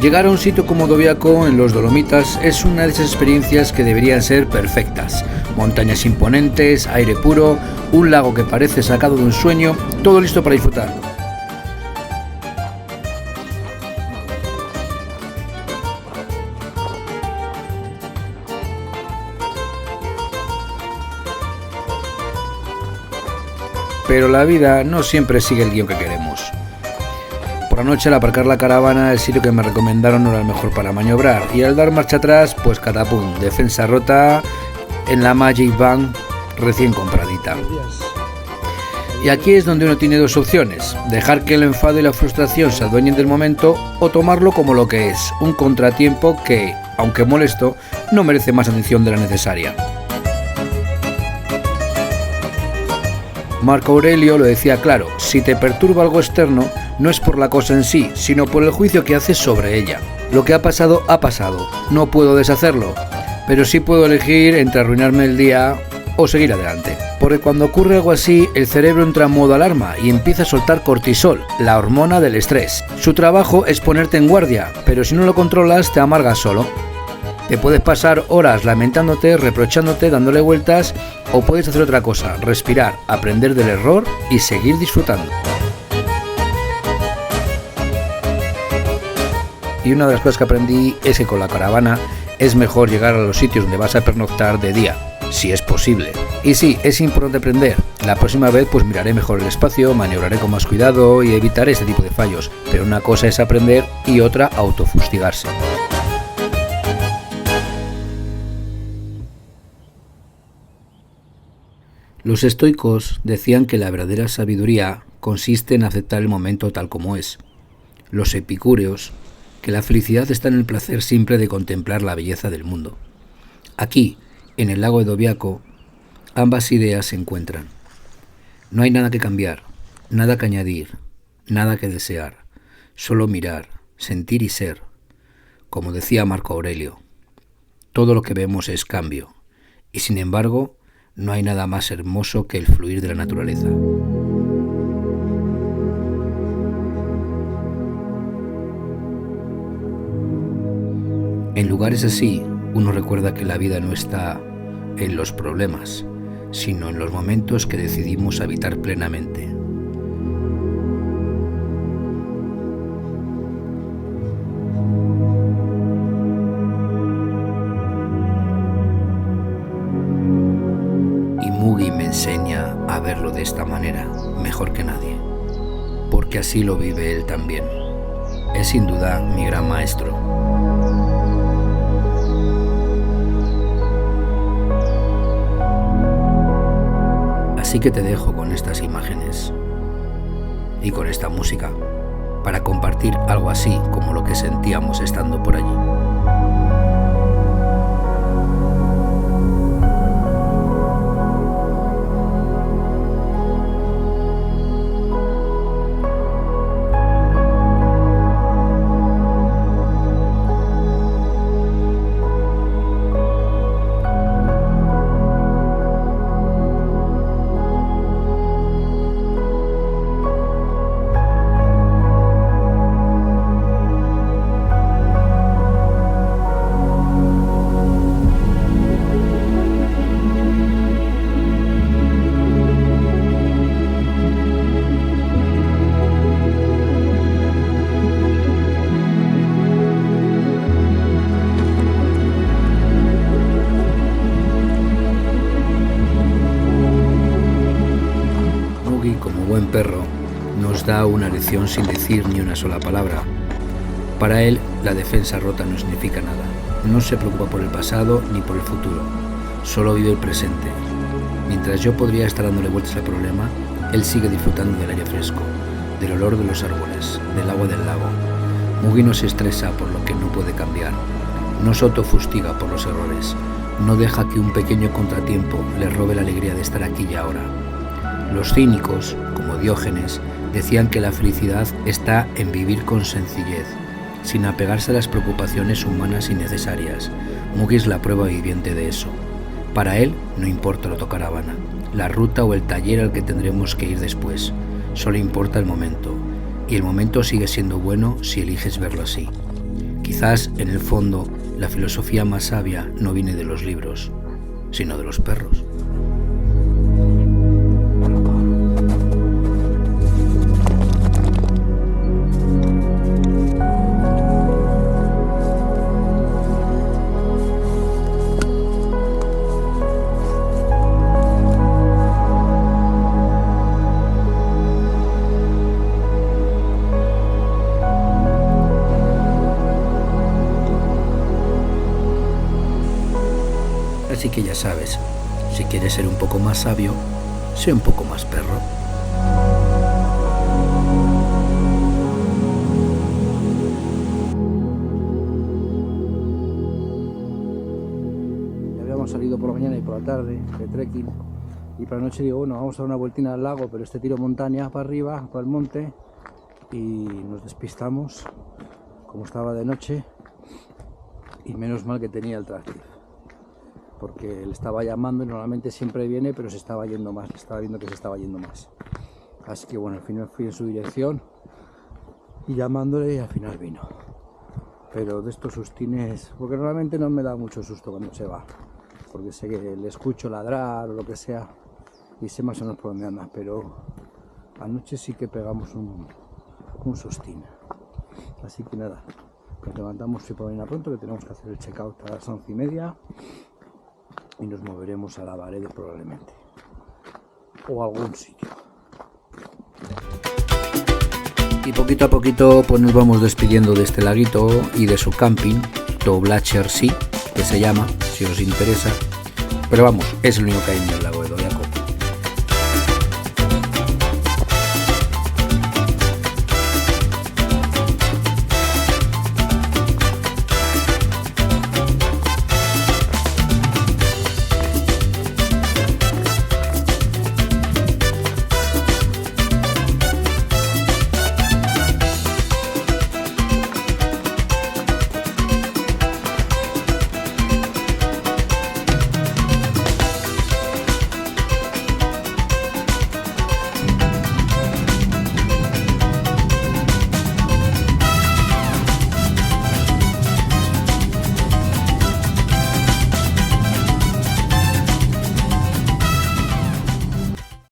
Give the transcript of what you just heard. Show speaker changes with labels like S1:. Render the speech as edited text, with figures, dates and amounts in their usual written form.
S1: Llegar a un sitio como Dobiaco, en los Dolomitas, es una de esas experiencias que deberían ser perfectas. Montañas imponentes, aire puro, un lago que parece sacado de un sueño, todo listo para disfrutar. Pero la vida no siempre sigue el guión que queremos. Por la noche, al aparcar la caravana, el sitio que me recomendaron no era el mejor para maniobrar, y al dar marcha atrás, pues catapum, defensa rota en la Magic Van recién compradita. Y aquí es donde uno tiene dos opciones: dejar que el enfado y la frustración se adueñen del momento, o tomarlo como lo que es, un contratiempo que, aunque molesto, no merece más atención de la necesaria. Marco Aurelio lo decía claro: si te perturba algo externo, no es por la cosa en sí, sino por el juicio que haces sobre ella. Lo que ha pasado, no puedo deshacerlo, pero sí puedo elegir entre arruinarme el día o seguir adelante. Porque cuando ocurre algo así, el cerebro entra en modo alarma y empieza a soltar cortisol, la hormona del estrés. Su trabajo es ponerte en guardia, pero si no lo controlas, te amargas solo. Te puedes pasar horas lamentándote, reprochándote, dándole vueltas, o puedes hacer otra cosa: respirar, aprender del error y seguir disfrutando. Y una de las cosas que aprendí es que con la caravana es mejor llegar a los sitios donde vas a pernoctar de día, si es posible. Y sí, es importante aprender. La próxima vez pues miraré mejor el espacio, maniobraré con más cuidado y evitaré este tipo de fallos. Pero una cosa es aprender y otra autofustigarse. Los estoicos decían que la verdadera sabiduría consiste en aceptar el momento tal como es. Los epicúreos, que la felicidad está en el placer simple de contemplar la belleza del mundo. Aquí, en el lago de Dobiaco, ambas ideas se encuentran. No hay nada que cambiar, nada que añadir, nada que desear, solo mirar, sentir y ser. Como decía Marco Aurelio, todo lo que vemos es cambio, y sin embargo, no hay nada más hermoso que el fluir de la naturaleza. En lugares así, uno recuerda que la vida no está en los problemas, sino en los momentos que decidimos habitar plenamente. Y Mugi me enseña a verlo de esta manera, mejor que nadie, porque así lo vive él también. Es sin duda mi gran maestro. Así que te dejo con estas imágenes y con esta música para compartir algo así como lo que sentíamos estando por allí. Como buen perro, nos da una lección sin decir ni una sola palabra. Para él, la defensa rota no significa nada. No se preocupa por el pasado ni por el futuro. Solo vive el presente. Mientras yo podría estar dándole vueltas al problema, él sigue disfrutando del aire fresco, del olor de los árboles, del agua del lago. Mugi no se estresa por lo que no puede cambiar. No se autofustiga por los errores. No deja que un pequeño contratiempo le robe la alegría de estar aquí y ahora. Los cínicos, como Diógenes, decían que la felicidad está en vivir con sencillez, sin apegarse a las preocupaciones humanas innecesarias. Mugi es la prueba viviente de eso. Para él no importa la autocaravana, la ruta o el taller al que tendremos que ir después. Solo importa el momento, y el momento sigue siendo bueno si eliges verlo así. Quizás en el fondo la filosofía más sabia no viene de los libros, sino de los perros. Así que ya sabes, si quieres ser un poco más sabio, sé un poco más perro.
S2: Ya habíamos salido por la mañana y por la tarde de trekking, y por la noche digo, bueno, vamos a dar una vueltina al lago, pero este tiro montaña para arriba, para el monte, y nos despistamos, como estaba de noche, y menos mal que tenía el Tractive, porque él estaba llamando y normalmente siempre viene, pero se estaba yendo más, estaba viendo que se estaba yendo más. Así que bueno, al final fui en su dirección y llamándole, y al final vino. Pero de estos sustines, porque normalmente no me da mucho susto cuando se va, porque sé que le escucho ladrar o lo que sea y sé más o menos por dónde anda, pero anoche sí que pegamos un sustín. Así que nada, nos levantamos y por mañana pronto, que tenemos que hacer el check-out a las 11:30. Y nos moveremos a la Varede probablemente, o a algún sitio.
S1: Y poquito a poquito pues nos vamos despidiendo de este laguito y de su camping, Doblacher Sea, que se llama, si os interesa. Pero vamos, es el único que hay en el lago Edo.